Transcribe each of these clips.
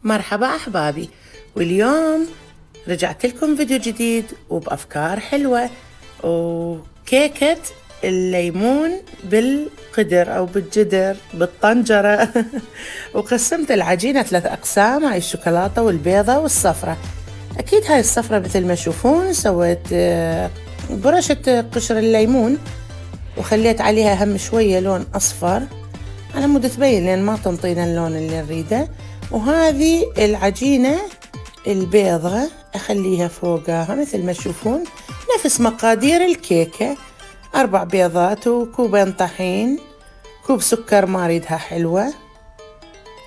مرحبا أحبابي، واليوم رجعت لكم فيديو جديد وبأفكار حلوة وكيكة الليمون بالقدر أو بالجدر بالطنجرة. وقسمت العجينة 3 أقسام، هاي الشوكولاتة والبيضة والصفرة. أكيد هاي الصفرة مثل ما تشوفون سويت برشة قشر الليمون وخليت عليها هم شوية لون أصفر على مود تبين لأن ما تنطينا اللون اللي نريده. وهذه العجينة البيضة أخليها فوقها مثل ما تشوفون نفس مقادير الكيكة، 4 بيضات وكوبين طحين، كوب سكر ما أريدها حلوة،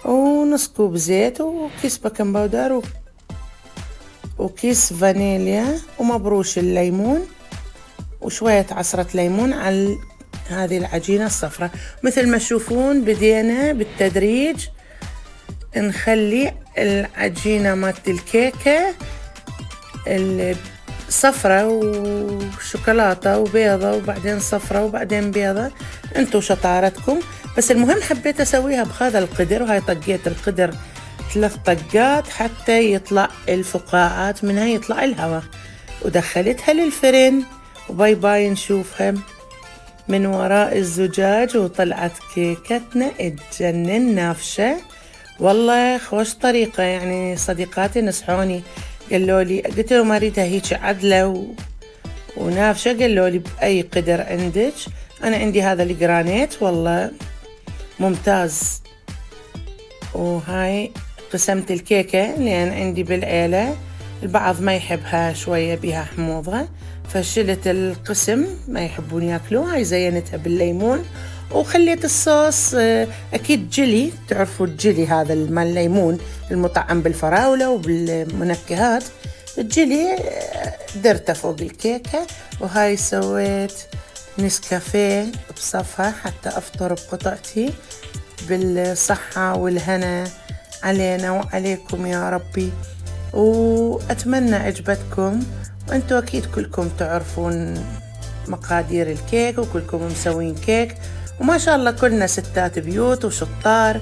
ونص كوب زيت، وكيس بيكنج باودر، وكيس فانيليا، ومبروش الليمون، وشوية عصرة ليمون على هذه العجينة الصفراء. مثل ما تشوفون بدينا بالتدريج نخلي العجينة مالت الكيكة الصفرة وشوكولاتة وبيضة وبعدين صفرة وبعدين بيضة، انتو شطارتكم. بس المهم حبيت اسويها بهذا القدر، وهاي طقيت القدر 3 طقات حتى يطلع الفقاعات منها يطلع الهواء، ودخلتها للفرن وباي باي نشوفها من وراء الزجاج. وطلعت كيكتنا تجنن نافشة والله، خوش طريقة. يعني صديقاتي نصحوني قالوا لي، قلت لهم اريدها هيك عدلة ونافشة، قالوا لي بأي قدر عندك. أنا عندي هذا الجرانيت والله ممتاز. وهاي قسمت الكيكة لأن عندي بالعيلة البعض ما يحبها شوية بها حموضة، فشلت القسم ما يحبون ياكلوها. هاي زينتها بالليمون وخليت الصوص أكيد جيلي، تعرفوا الجيلي هذا مال الليمون المطعم بالفراولة وبالمنكهات، الجيلي درته فوق الكيكة. وهاي سويت نسكافيه بصفها حتى أفطر بقطعتي بالصحة والهنا علينا وعليكم يا ربي. وأتمنى عجبتكم، وأنتوا أكيد كلكم تعرفون مقادير الكيك وكلكم مسوين كيك، وما شاء الله كلنا ستات بيوت وشطار،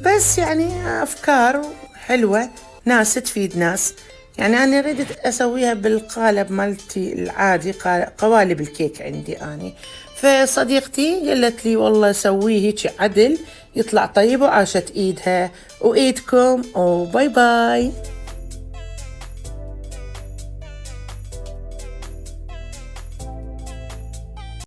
بس يعني أفكار حلوة ناس تفيد ناس. يعني أنا ردت أسويها بالقالب مالتي العادي، قوالب الكيك عندي أنا، فصديقتي قالت لي والله سويه هيك عدل يطلع طيب، وعاشت إيدها وإيدكم، وباي باي.